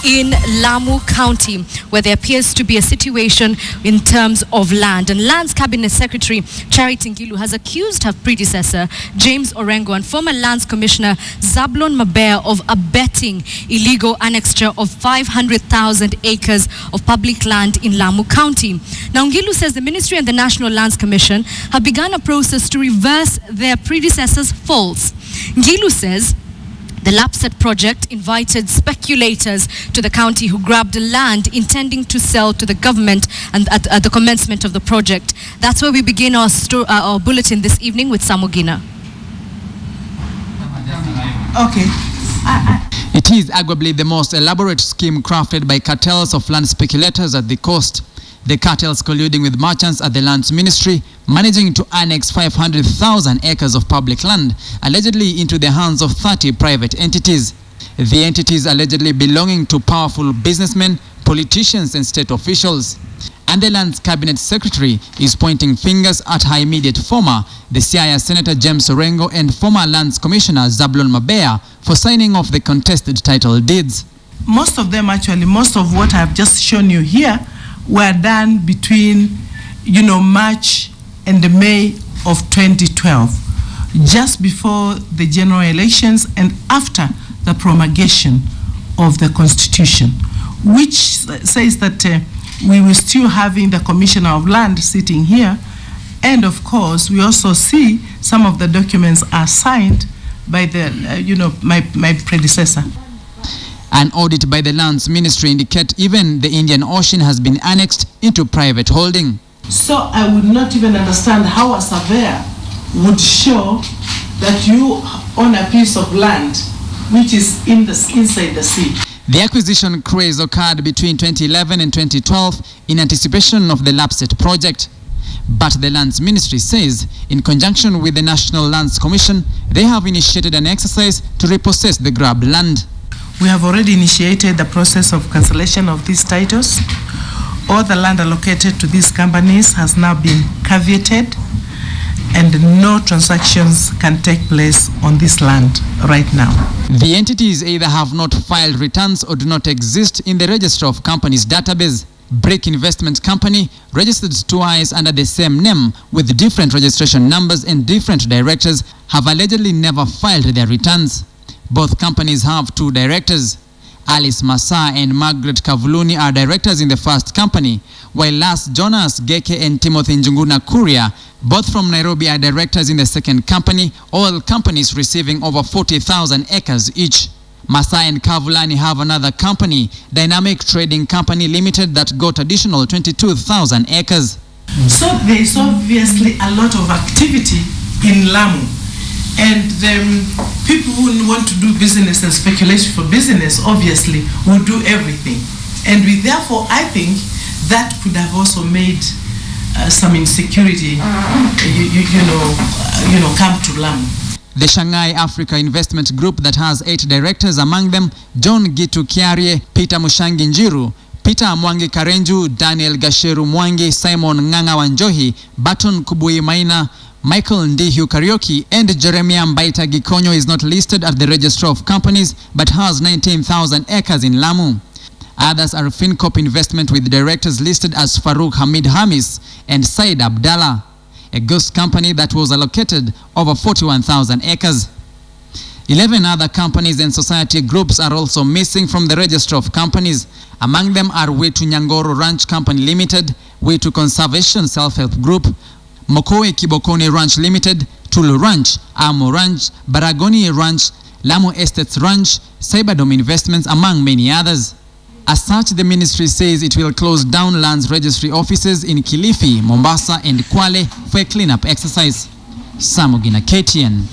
in Lamu County, where there appears to be a situation in terms of land. And Lands Cabinet Secretary Charity Ngilu has accused her predecessor, James Orengo, and former Lands Commissioner Zablon Mabea of abetting illegal annexture of 500,000 acres of public land in Lamu County. Now, Ngilu says the Ministry and the National Lands Commission have begun a process to reverse their predecessors' faults. Ngilu says the lappset project invited speculators to the county who grabbed land intending to sell to the government and at the commencement of the project. That's where we begin our bulletin this evening with Samogina. Okay. It is arguably the most elaborate scheme crafted by cartels of land speculators at the coast. The cartels colluding with merchants at the Lands Ministry, managing to annex 500,000 acres of public land, allegedly into the hands of 30 private entities. The entities allegedly belonging to powerful businessmen, politicians and state officials. And the Lands Cabinet Secretary is pointing fingers at her immediate former, the Siaya Senator James Orengo, and former Lands Commissioner Zablon Mabea for signing off the contested title deeds. Most of them, actually, most of what I've just shown you here were done between, March and May of 2012, just before the general elections and after the promulgation of the Constitution, which says that we were still having the Commissioner of Land sitting here. And of course, we also see some of the documents are signed by the, my predecessor. An audit by the Lands Ministry indicate even the Indian Ocean has been annexed into private holding. So I would not even understand how a surveyor would show that you own a piece of land which is inside the sea. The acquisition craze occurred between 2011 and 2012 in anticipation of the lappset project. But the Lands Ministry says, in conjunction with the National Lands Commission, they have initiated an exercise to repossess the grabbed land. We have already initiated the process of cancellation of these titles. All the land allocated to these companies has now been caveated, and no transactions can take place on this land right now. The entities either have not filed returns or do not exist in the Register of Companies database. Brick Investment Company, registered twice under the same name with different registration numbers and different directors, have allegedly never filed their returns. Both companies have two directors. Alice Massa and Margaret Kavuluni are directors in the first company, while Las Jonas Geke and Timothy Njunguna Kuria, both from Nairobi, are directors in the second company, all companies receiving over 40,000 acres each. Massa and Kavulani have another company, Dynamic Trading Company Limited, that got additional 22,000 acres. So there is obviously a lot of activity in Lamu. And people who want to do business and speculation for business, obviously, will do everything. And therefore, I think that could have also made some insecurity, come to Lamu. The Shanghai Africa Investment Group, that has 8 directors, among them John Gitu Kiarie, Peter Mushangi Njiru, Peter Mwangi Karenju, Daniel Gasheru Mwangi, Simon Nganga Wanjohi, Baton Kubui Maina, Michael Ndihu Karioki, and Jeremiah Mbaita Gikonyo is not listed at the Register of Companies but has 19,000 acres in Lamu. Others are FinCorp Investment with directors listed as Farouk Hamid Hamis and Said Abdallah, a ghost company that was allocated over 41,000 acres. 11 other companies and society groups are also missing from the Register of Companies. Among them are Wetu Nyangoro Ranch Company Limited, Wetu Conservation Self-Help Group, Mokoe Kibokoni Ranch Limited, Tulu Ranch, Amo Ranch, Baragoni Ranch, Lamu Estates Ranch, Cyberdome Investments, among many others. As such, the ministry says it will close down lands registry offices in Kilifi, Mombasa and Kwale for a cleanup exercise. Samogina, KTN.